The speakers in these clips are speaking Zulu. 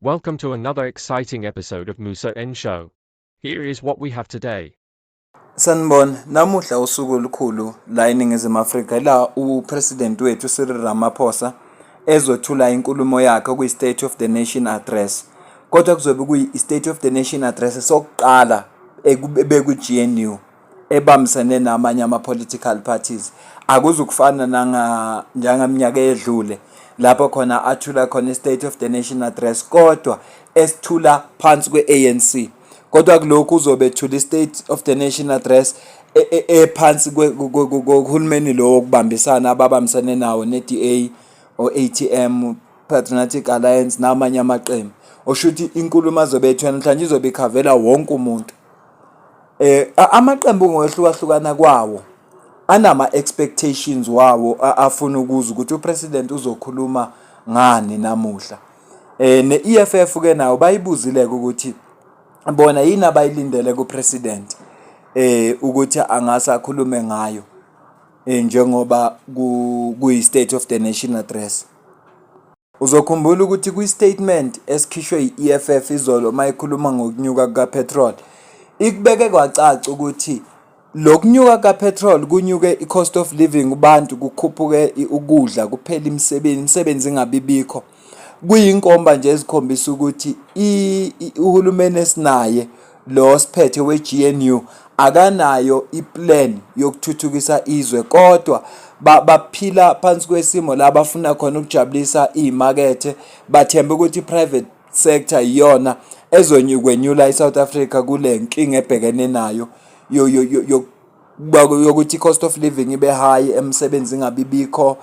Welcome to another exciting episode of Musa N Show. Here is what we have today. Sanibona, namuhla usuku olukhulu la eNingizimu Afrika la uPresident wethu Cyril Ramaphosa ezothula inkulumo yakhe kuyi-State of the Nation Address. Kodwa kuzobe kuyi-State of the Nation Address sokuqala beku-GNU ebambisene namanye ama-political parties. Akuzukufana njengaminyaka edlule lapho khona athula khona i-State of the Nation Address kodwa esithula phansi kwe-ANC. Kodwa kulokhu uzobe ethula i-State of the Nation Address ephansi kohulumeni lo wokubambisana ababambisane nawo ne-DA o-ATM, Patriotic Alliance namanye amaqembu. Oshuthi inkulumo azobe ethula namhlanje izobe ikhavela wonke umuntu. Amaqembu ngokwehlukahlukana kwawo anama-expectations wawo afuna ukuzwa ukuthi upresident uzokhuluma ngani namuhla. Ne-EFF ke nawo bayibuzile ukuthi bona yini abayilindele kupresident ukuthi angase akhulume ngayo njengoba kuyi-State of the Nation Address. Uzokhumbula ukuthi kwi-statement esikhishwe yi-EFF izolo mayikhuluma ngokunyuka kukapetrol ikubeke kwacaca ukuthi lokunyuka kapetrol kunyuke i-cost of living kubantu, kukhuphuke ukudla, kuphela imisebenzi ingabibikho. Kuyinkomba nje ezikhombisa ukuthi uhulumeni esinaye lo siphethe we-GNU akanayo iplan yokuthuthukisa izwe kodwa baphila phansi kwesimo la bafuna khona ukujabulisa izimakethe, bathemba ukuthi private sector iyona ezonyukwenyula iSouth Africa kule nkinga ebhekene nayo yokuthi cost of living ibe high, emsebenzi ingabibikho,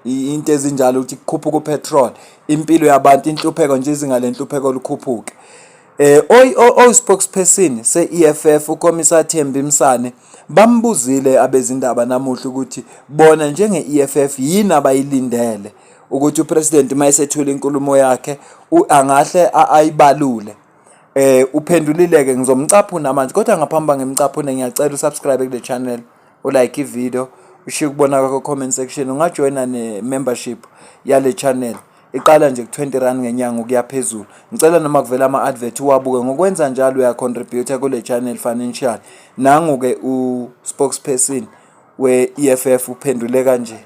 into ezinjalo ukuthi kukhuphuka upetrol, impilo yabantu, inhlupheko nje izinga lenhlupheko likhuphuke. Spokesperson se-EFF uKomisar Thembi Msane bambuzile abezindaba namuhla ukuthi bona njenge-EFF yini abayilindele ukuthi upresident mayesethula inkulumo yakhe angahle ayibalule. Uphendulile-ke ngizomcaphuna manje kodwa ngaphambi ngimcaphune ngiyacela usubscribe kule channel, ulike ivideo, ushiye ukubona kwakho comment section, ungajoyina ne-membership yale channel iqala nje ku-20 rand ngenyanga ukuya phezulu. Ngicela noma kuvela ama-advert uwabuke, ngokwenza njalo uyacontribute kule channel financial. Nangu-ke u-spokesperson we-EFF uphendule kanje.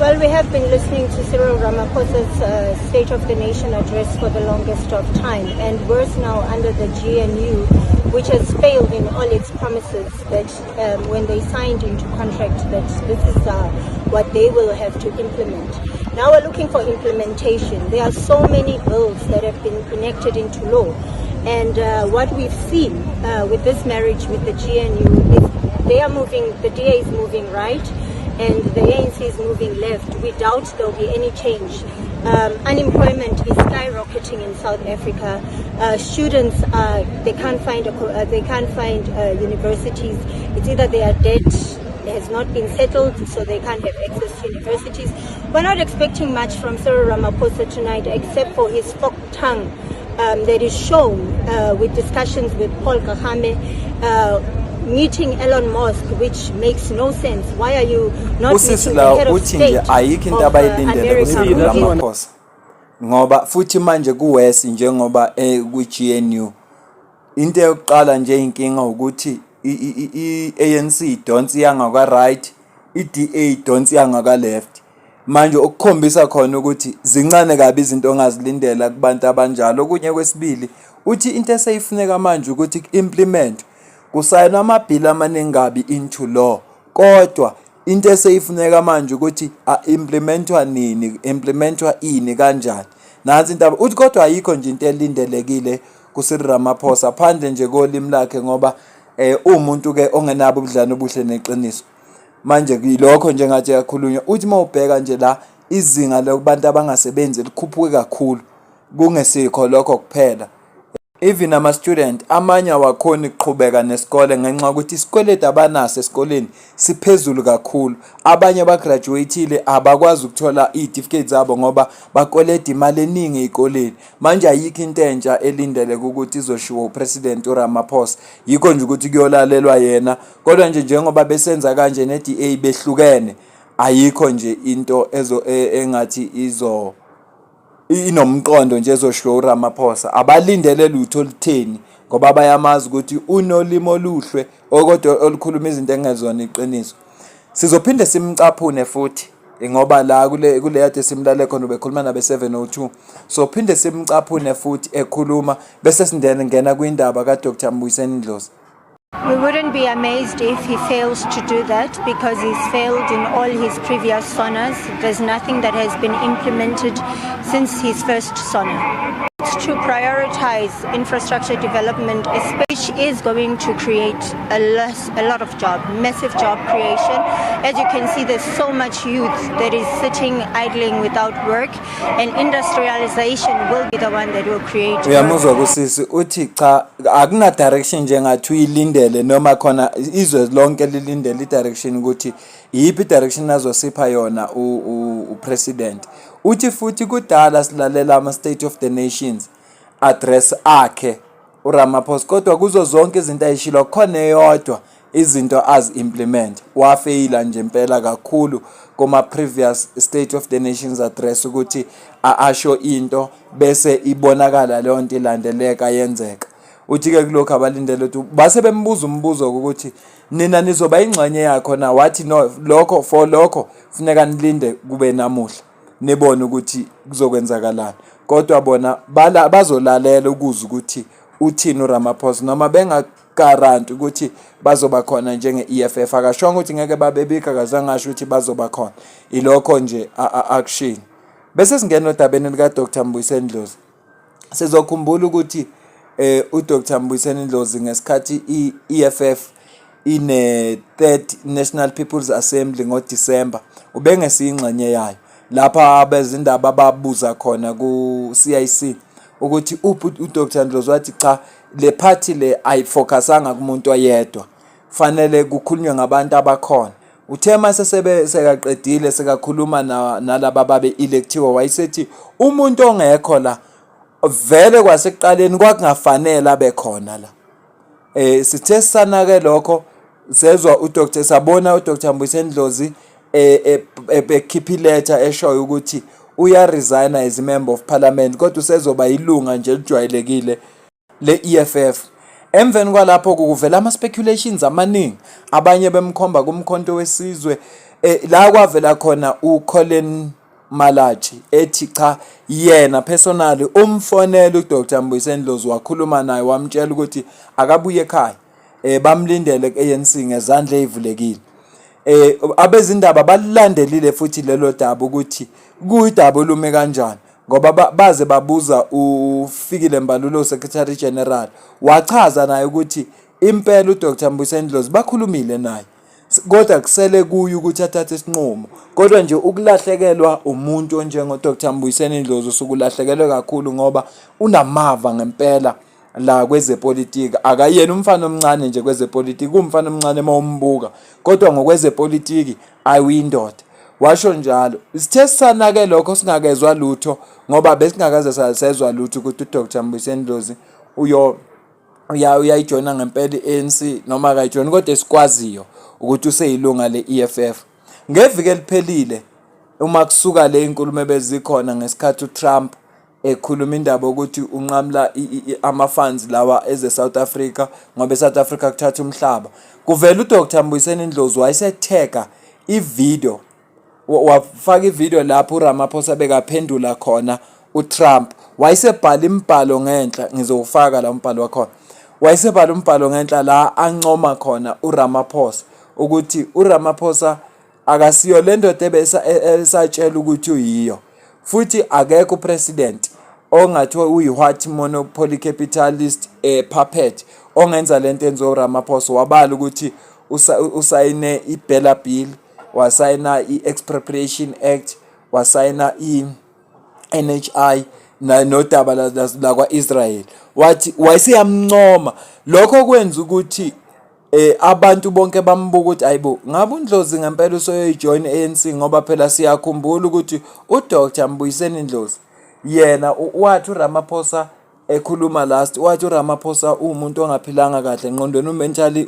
Well, we have been listening to Cyril Ramaphosa's State of the Nation address for the longest of time, and worse now under the GNU, which has failed in all its promises that when they signed into contract that this is what they will have to implement. Now we're looking for implementation. There are so many bills that have been enacted into law, and what we've seen with this marriage with the GNU is they are moving, the DA is moving right, and the ANC is moving left. We doubt there will be any change. Unemployment is skyrocketing in South Africa. Students they can't find universities. It's either their debt has not been settled, so they can't have access to universities. We're not expecting much from Cyril Ramaphosa tonight, except for his forked tongue that is shown with discussions with Paul Kagame. Meeting Elon Musk, which makes no sense. Why are you not meeting the head of state of America? Ngoba futhi manje kuwesi njengoba ku-GNU into yokuqala nje inkinga ukuthi i-ANC idonsi yangaka right, i-DA idonsi yangaka left. Manje okukhombisa khona ukuthi zincane kabi izinto ongazilindela kubantu abanjalo. Okunye kwesibili uthi into eseyifuneka manje ukuthi implement kusayina amabhili amaningi kabi into law, kodwa into eseyifuneka manje ukuthi implementwa nini, implementwa ini kanjani. Nansi indaba uthi kodwa ayikho nje into elindelekile kuCyril Ramaphosa phandle nje kolimi lakhe ngoba umuntu ke ongenabo ubudlane obuhle neqiniso. Manje yilokho nje ngathi yakhulunywa uthi mawubheka nje la izinga lokubantu abangasebenzi likhuphuke kakhulu, kungesikho lokho kuphela. Even ama-student amanye awakhoni ukuqhubeka nesikole ngenxa yokuthi isikweletu abanaso esikoleni siphezulu kakhulu. Abanye bagraduateile abakwazi ukuthola iy'tifiketi zabo ngoba bakweleta imali eningi ey'koleni. Manje ayikho into entsha elindele ukuthi izoshiwo upresident uRamaphosa, yikho nje ukuthi kuyolalelwa yena. Kodwa nje njengoba besenza kanje ne-DA behlukene, ayikho nje into engathi inomqondo nje ezoshiwo uRamaphosa abalindele lutho olutheni ngoba bayamazi ukuthi unolimo oluhle okodwa olukhuluma izinto engezona iqiniso. Sizophinde simcaphune futhi ngoba la kule yade simlale khona bekhuluma nabe 702, so phinde simcaphune futhi ekhuluma bese ngena kwindaba ka Dr. Mbuyiseni Ndlozi. We wouldn't be amazed if he fails to do that because he's failed in all his previous sonas. There's nothing that has been implemented since his first sona. It's to prioritize infrastructure development, which is going to create a lot of massive job creation. As you can see, there's so much youth that is sitting idling without work, and industrialization will be the one that will create Uyamuzwa kusisi uthi cha akuna direction njengathi uyilindele noma khona izwe lonke lilindele i-direction ukuthi yipi direction azosipha yona upresident. Uthi futhi kudala silalela ama-State of the Nations address akhe uRamaphosa kodwa kuzo zonke izinto ayishilo khona eyodwa izinto implement wafeyila nje impela kakhulu kuma previous State of the Nations address ukuthi asho into bese ibonakala leyo nto ilandeleka yenzeka. Uthi ke kulokho abalindele ukuthi base bembuza umbuzo ukuthi nina nizoba ingxenye yakho na, wathi no, lokho funeka nilinde kube namuhla nibone ukuthi kuzokwenzakalani. Kodwa bona bazolalela ukuza ukuthi uthini uRamaphosa noma bengaguarantee ukuthi bazoba khona njenge-EFF. Akashongo ukuthi ngeke babebika kazangasho ukuthi bazoba khona, ilokho nje akushini. Bese singena odabeni lika Dr. Mbuyiseni Ndlozi. Sizokhumbula ukuthi uDr. Mbuyiseni Ndlozi ngesikhathi i-EFF ine 3rd National People's Assembly ngoDisemba ubengesiyingxenye yayo lapha abezindaba babuza khona ku CIC ukuthi uDr. Ndlozi wathi cha le party le ayifocusanga kumuntu oyedwa, fanele kukhulunywe ngabantu abakhona. Uthema sekaqedile sekakhuluma nalaba babe electiwe wayesethi umuntu ongekho la vele kwasekuqaleni kwakungafanele abe khona la. Sithe sanake lokho sezwa sabona uDr. Mbuyiseni Ndlozi ekhipha letter eshoyo ukuthi uya resign as a member of parliament kodwa usezoba ilunga nje elijwayelekile le-EFF. Emveni kwalapho kuvela ama-speculations amaningi, abanye bemkhomba kumkhonto wesizwe la kwavela khona uColin Malachi ethi cha yena personally umfonela uDr. Mbuyiseni Ndlozi wakhuluma naye wamtshela ukuthi akabuye ekhaya bamlindele ku-ANC ngezandla ezivulekile. Abezindaba balilandelile futhi lelo daba ukuthi kuyidaba olume kanjani ngoba baze babuza uFikile Mbalula Secretary General wachaza naye ukuthi impela uDr. Mbuyiseni Ndlozi bakhulumile naye kodwa kusele kuyo ukuthi athathe isinqumo. Kodwa nje ukulahlekelwa umuntu onjengo Dr. Mbuyiseni Ndlozi usukulahlekelwe kakhulu ngoba unamava ngempela la kwezepolitiki. Akayena umfana omncane nje kwezepolitiki, umfana omncane mawumbuka kodwa ngokwezepolitiki ayindoda. Washo njalo sithe sanake lokho singakezwa lutho ngoba besingakaze sezwa lutho ukuthi uDr. Mbuyiseni Ndlozi uyayijoina ngempela iANC noma akayijoini kodwa esikwaziyo ukuthi useyilunga le-EFF. Ngeviki eliphelile uma kusuka le inkulumo ebezikhona ngesikhathi uTrump ekhuluma indaba ukuthi unqamla ama-funds lawa eze-South Africa ngoba eSouth Africa kuthatha umhlaba, kuvela uDr. Mbuyiseni Ndlozi wayesetheka ivideo wafaka ivideo lapho uRamaphosa bekaphendula khona uTrump. Wayesebhala imbhalo ngenhla, ngizowufaka la umbhalo wakhona. Wayesebhala umbhalo ngenhla la ancoma khona uRamaphosa ukuthi uRamaphosa akasiyo le ndoda ebesatshela ukuthi uyiyo, futhi akekho upresident ongathiwa uyi-white monopoly capitalist puppet ongenza lento enzo uRamaphosa. Wabala ukuthi usayine i-Bella Bill, wasayina i-Expropriation Act, wasayina i-NHI nodaba la kwa-Israel. Wathi wayeseyamncoma lokho kwenza ukuthi abantu bonke bambuka ukuthi ayibo ngabe uNdlozi ngempela usoyoyijoin ANC ngoba phela siyakhumbula ukuthi uDr. Mbuyiseni Ndlozi yena wathi uRamaphosa ekhuluma last wathi uRamaphosa umuntu ongaphilanga kahle engqondweni,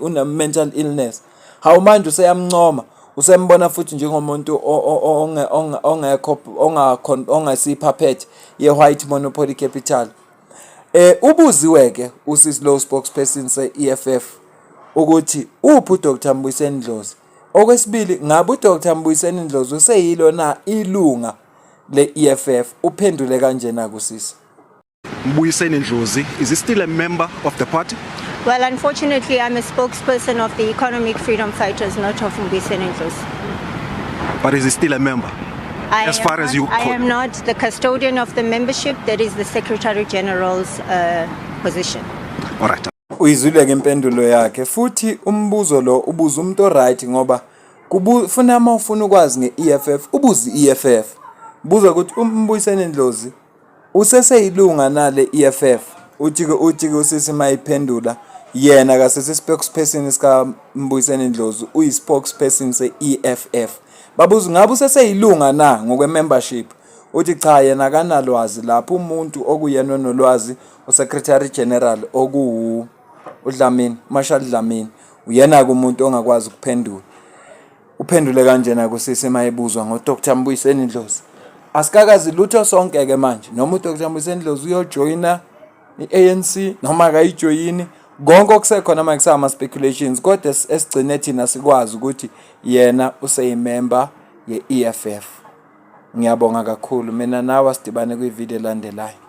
une-mental illness. Hawu manje useyamncoma usembona futhi njengomuntu ongekho ongasiphaphete ye-white monopoly capital. Ubuziwe ke usisi lo spokesperson se-EFF ukuthi uphi Dr. Mbuyiseni Ndlozi. Okwesibili, ngabe Dr. Mbuyiseni Ndlozi useyilo na ilunga le-EFF? Uphendule kanjena kusisi. Mbuyiseni Ndlozi, is he still a member of the party? Well, unfortunately, I'm a spokesperson of the Economic Freedom Fighters, not of Mbuyiseni Ndlozi. But is he still a member? I am not the custodian of the membership. That is the Secretary General's position. All right. Uyizwile ke impendulo yakhe futhi umbuzo lo ubuza umuntu oright ngoba kufuna uma ufuna ukwazi nge-EFF ubuze i-EFF. Buza ukuthi uMbuyiseni Ndlozi useseyilunga nale EFF. Uthi usisi mayiphendula yena kasese spokesperson sika Mbuyiseni Ndlozi uyi-spokesperson se-EFF. Babuza ngabe useseyilunga na ngokwe membership. Uthi cha yena kanalwazi lapho umuntu okuyena onolwazi uSecretary General uDlamini Marshall Dlamini uyena kumuntu ongakwazi ukuphendula. Uphendule kanjena kusisi mayibuzwa ngoDr. Mbuyiseni Ndlozi. Asikakazi lutho sonke ke manje noma uDr. Mbuyiseni Ndlozi uyojoyina i-ANC noma akayijoyini konke okusekhona manje kusama speculations kodwa esigcine thina sikwazi ukuthi yena useyimember ye-EFF. Ngiyabonga kakhulu mina nawe sidibane kwi-video elandelayo.